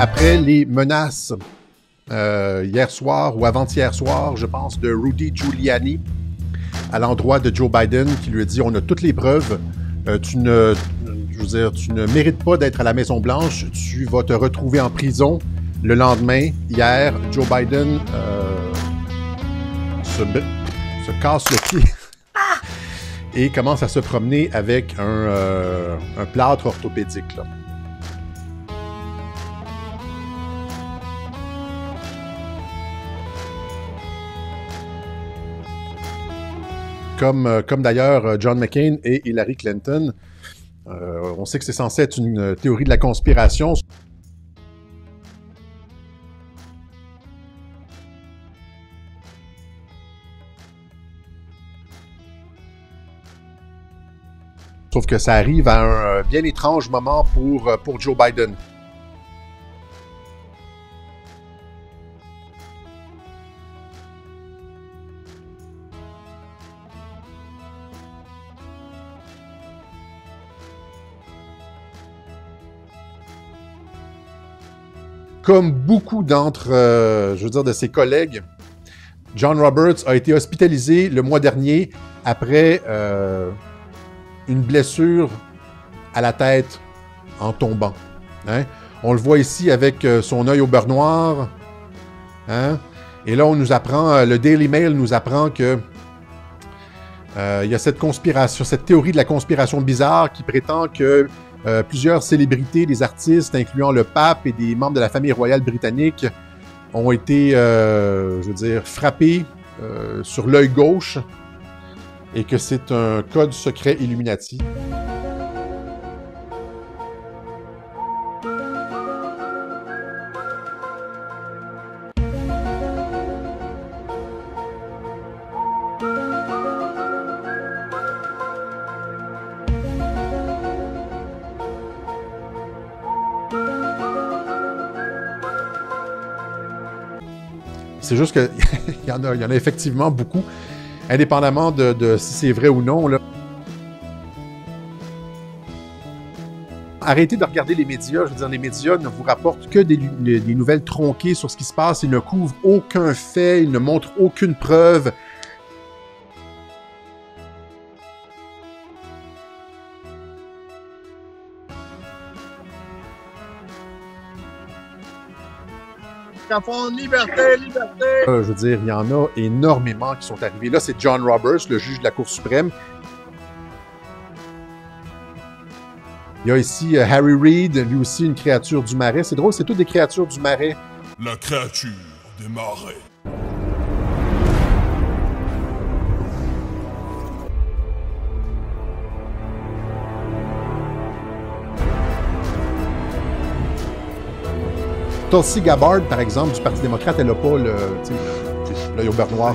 après les menaces hier soir ou avant-hier soir, je pense, de Rudy Giuliani à l'endroit de Joe Biden qui lui a dit « On a toutes les preuves, tu ne mérites pas d'être à la Maison-Blanche, tu vas te retrouver en prison. » Le lendemain, hier, Joe Biden se casse le pied et commence à se promener avec un plâtre orthopédique, là. Comme d'ailleurs John McCain et Hillary Clinton. On sait que c'est censé être une théorie de la conspiration. Sauf que ça arrive à un bien étrange moment pour Joe Biden. Comme beaucoup de ses collègues, John Roberts a été hospitalisé le mois dernier après une blessure à la tête en tombant. Hein? On le voit ici avec son œil au beurre noir. Hein? Et là, on nous apprend, le Daily Mail nous apprend que il y a cette théorie de la conspiration bizarre qui prétend que plusieurs célébrités, des artistes, incluant le pape et des membres de la famille royale britannique, ont été, frappés sur l'œil gauche et que c'est un code secret Illuminati. C'est juste qu'il y en a effectivement beaucoup, indépendamment de si c'est vrai ou non, là. Arrêtez de regarder les médias. Je veux dire, les médias ne vous rapportent que des nouvelles tronquées sur ce qui se passe. Ils ne couvrent aucun fait, ils ne montrent aucune preuve. Liberté, liberté! Je veux dire, il y en a énormément qui sont arrivés. Là, c'est John Roberts, le juge de la Cour suprême. Il y a ici Harry Reid, lui aussi une créature du marais. C'est drôle, c'est toutes des créatures du marais. La créature des marais. Tulsi Gabbard, par exemple, du Parti démocrate, elle n'a pas l'œil au beurre noir.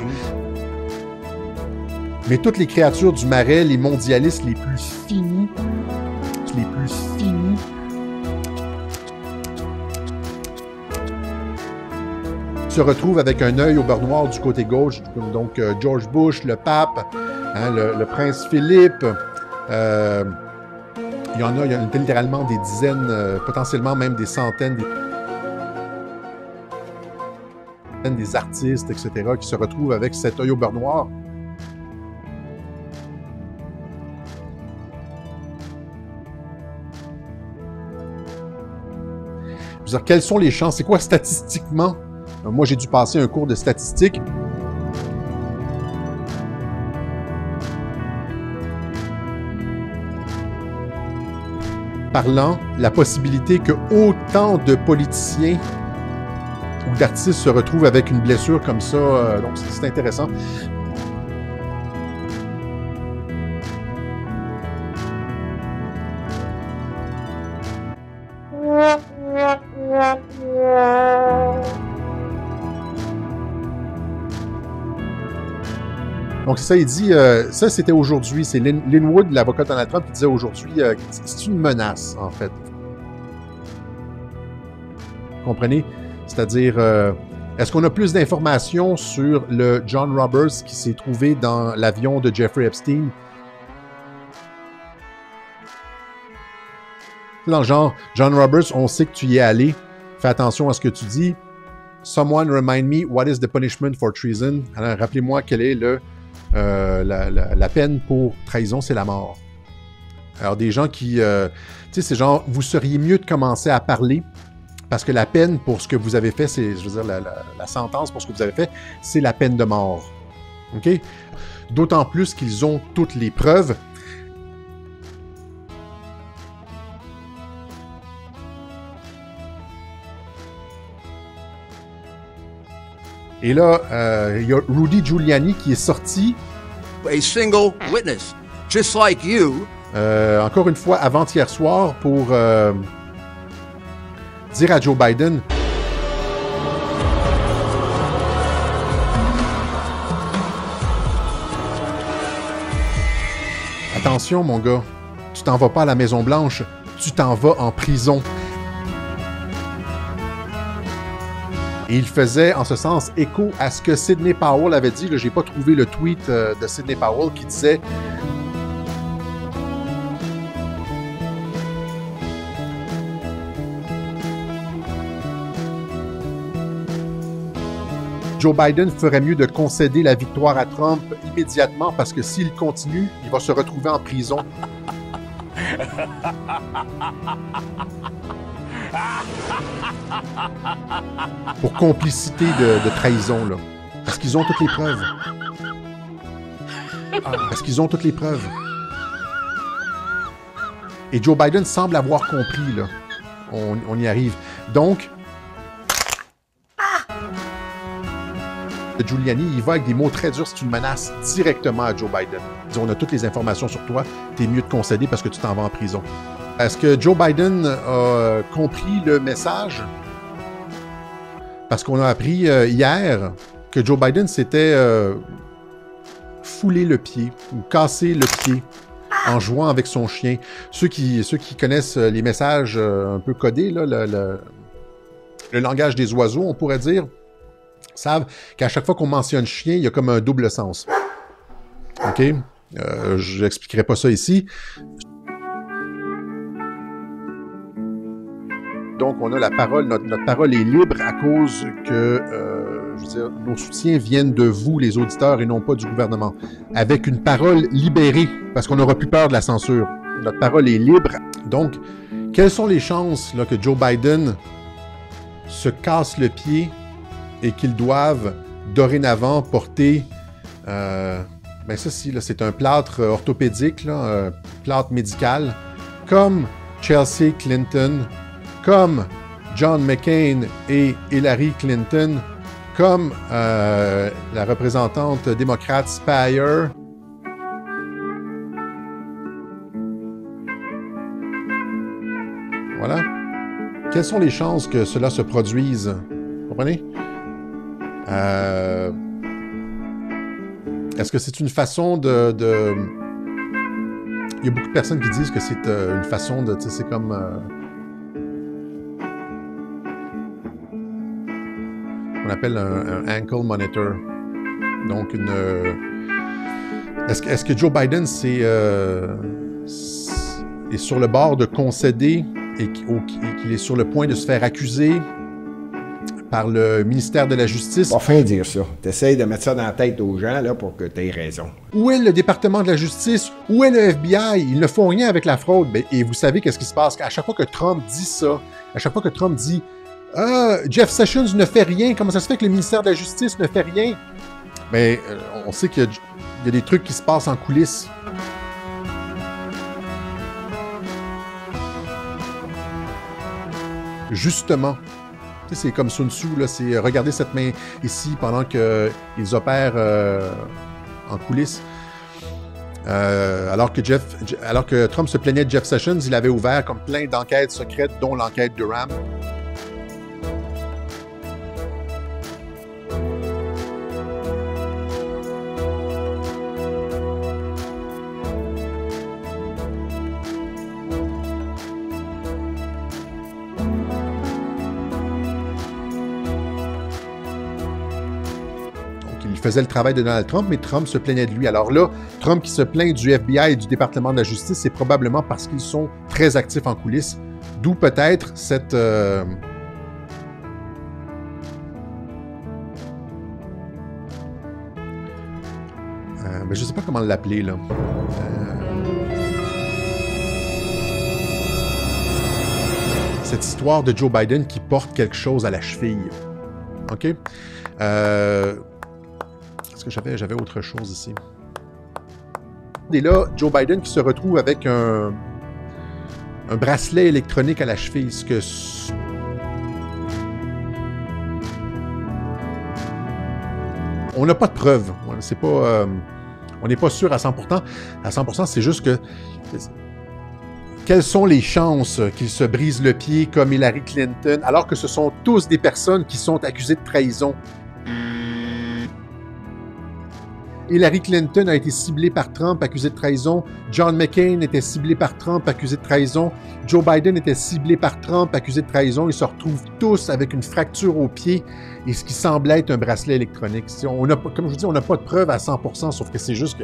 Mais toutes les créatures du marais, les mondialistes les plus finis, se retrouvent avec un œil au beurre noir du côté gauche. Donc, George Bush, le pape, hein, le prince Philippe. Il y a littéralement des dizaines, potentiellement même des centaines, des artistes, etc., qui se retrouvent avec cet œil au beurre noir. Je veux dire, quelles sont les chances? C'est quoi statistiquement? Moi, j'ai dû passer un cours de statistique. Parlant, la possibilité que autant de politiciens ou d'artistes se retrouvent avec une blessure comme ça, donc c'est intéressant. Donc ça, il dit, ça c'était aujourd'hui, c'est Lin Wood, l'avocat de Donald Trump, qui disait aujourd'hui, c'est une menace, en fait. Vous comprenez? C'est-à-dire, est-ce qu'on a plus d'informations sur le John Roberts qui s'est trouvé dans l'avion de Jeffrey Epstein? Dans le genre, John Roberts, on sait que tu y es allé. fais attention à ce que tu dis. Someone remind me what is the punishment for treason. Alors, rappelez-moi quelle est la peine pour trahison, c'est la mort. Alors, des gens qui... tu sais, c'est genre, vous seriez mieux de commencer à parler parce que la peine pour ce que vous avez fait, c'est, je veux dire, la sentence pour ce que vous avez fait, c'est la peine de mort. OK? D'autant plus qu'ils ont toutes les preuves. Et là, il y a Rudy Giuliani qui est sorti. A single witness, just like you. Encore une fois, avant-hier soir, pour dire à Joe Biden... Attention, mon gars, tu t'en vas pas à la Maison-Blanche, tu t'en vas en prison. Et il faisait, en ce sens, écho à ce que Sidney Powell avait dit. Là, j'ai pas trouvé le tweet de Sidney Powell qui disait... Joe Biden ferait mieux de concéder la victoire à Trump immédiatement parce que s'il continue, il va se retrouver en prison. Pour complicité de trahison, là. Parce qu'ils ont toutes les preuves. Parce qu'ils ont toutes les preuves. Et Joe Biden semble avoir compris, là. On y arrive. Donc, Giuliani, il va avec des mots très durs, c'est une menace directement à Joe Biden. Il dit, on a toutes les informations sur toi, t'es mieux de concéder parce que tu t'en vas en prison. Est-ce que Joe Biden a compris le message? Parce qu'on a appris hier que Joe Biden s'était foulé le pied ou cassé le pied en jouant avec son chien. Ceux qui connaissent les messages un peu codés, là, le langage des oiseaux, on pourrait dire, savent qu'à chaque fois qu'on mentionne chien, il y a comme un double sens. OK? Je n'expliquerai pas ça ici. Donc, on a la parole, notre parole est libre à cause que, je veux dire, nos soutiens viennent de vous, les auditeurs, et non pas du gouvernement. Avec une parole libérée, parce qu'on n'aura plus peur de la censure. Notre parole est libre. Donc, quelles sont les chances là, que Joe Biden se casse le pied et qu'ils doivent dorénavant porter, ben ça c'est un plâtre orthopédique, là, un plâtre médical, comme Chelsea Clinton, comme John McCain et Hillary Clinton, comme la représentante démocrate Spire. Voilà. Quelles sont les chances que cela se produise? Vous comprenez? Est-ce que c'est une façon de... Il y a beaucoup de personnes qui disent que c'est une façon de... Tu sais, c'est comme... on appelle un ankle monitor. Donc, une... Est-ce que Joe Biden est sur le bord de concéder et qu'il est sur le point de se faire accuser par le ministère de la Justice? Pas fin dire ça. T'essayes de mettre ça dans la tête aux gens là, pour que tu aies raison. Où est le département de la Justice? Où est le FBI? Ils ne font rien avec la fraude. Et vous savez qu'est-ce qui se passe? À chaque fois que Trump dit ça, à chaque fois que Trump dit « Ah, Jeff Sessions ne fait rien. Comment ça se fait que le ministère de la Justice ne fait rien? » Mais on sait qu'il y a des trucs qui se passent en coulisses. Justement. Tu sais, c'est comme Sun Tzu, là, c'est regarder cette main ici pendant qu'ils opèrent en coulisses. Alors que Trump se plaignait de Jeff Sessions, il avait ouvert comme plein d'enquêtes secrètes, dont l'enquête Durham. Il faisait le travail de Donald Trump, mais Trump se plaignait de lui. Alors là, Trump qui se plaint du FBI et du département de la justice, c'est probablement parce qu'ils sont très actifs en coulisses, d'où peut-être cette Mais je sais pas comment l'appeler, là. Cette histoire de Joe Biden qui porte quelque chose à la cheville. OK? Est-ce que j'avais autre chose ici? Et là, Joe Biden qui se retrouve avec un bracelet électronique à la cheville. Ce que... On n'a pas de preuves. C'est pas... on n'est pas sûr à 100%. À 100%, c'est juste que... Quelles sont les chances qu'il se brise le pied comme Hillary Clinton, alors que ce sont tous des personnes qui sont accusées de trahison? Hillary Clinton a été ciblée par Trump, accusée de trahison. John McCain était ciblé par Trump, accusé de trahison. Joe Biden était ciblé par Trump, accusé de trahison. Ils se retrouvent tous avec une fracture au pied et ce qui semble être un bracelet électronique. On a, comme je vous dis, on n'a pas de preuve à 100%, sauf que c'est juste que...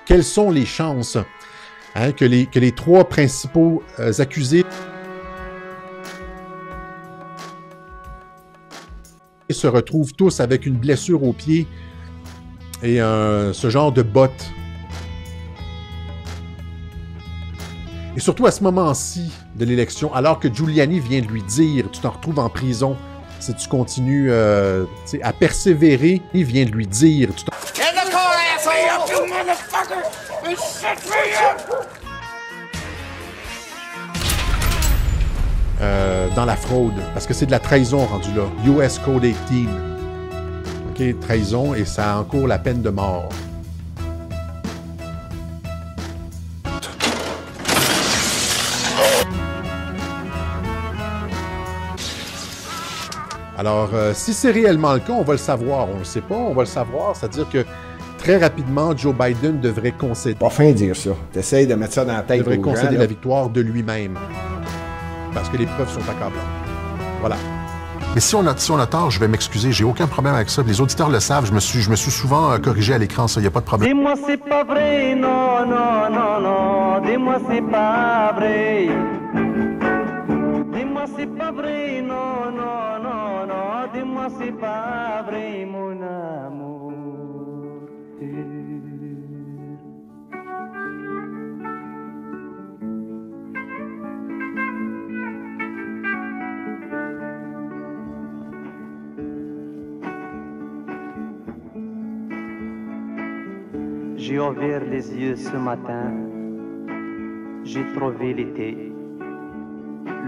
Quelles sont les chances que les trois principaux accusés se retrouvent tous avec une blessure au pied et ce genre de bottes? Et surtout à ce moment-ci de l'élection, alors que Giuliani vient de lui dire « Tu t'en retrouves en prison si tu continues à persévérer », il vient de lui dire « dans la fraude, parce que c'est de la trahison rendu là. US Code 18. OK, trahison, et ça encourt la peine de mort. Alors, si c'est réellement le cas, on va le savoir. On ne le sait pas, on va le savoir. C'est-à-dire que très rapidement, Joe Biden devrait concéder. Pas fin de dire ça. T'essayes de mettre ça dans la tête. Devrait aux concéder gens, la victoire de lui-même. Parce que les preuves sont accablantes. Voilà. Mais si on a tort, je vais m'excuser. J'ai aucun problème avec ça. Les auditeurs le savent. Je me suis souvent corrigé à l'écran. Ça, il n'y a pas de problème. Dis-moi c'est pas vrai, non, non, non, non. Dis-moi c'est pas vrai. Dis-moi c'est pas vrai, non, non, non, non. Dis-moi c'est pas vrai, mon amour. J'ai ouvert les yeux ce matin, j'ai trouvé l'été,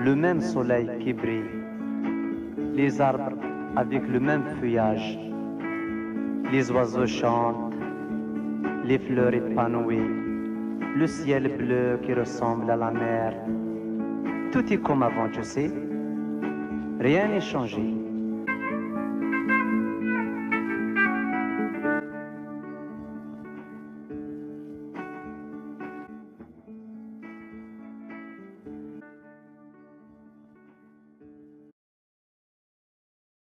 le même soleil qui brille, les arbres avec le même feuillage, les oiseaux chantent, les fleurs épanouies, le ciel bleu qui ressemble à la mer. Tout est comme avant, tu sais, rien n'est changé.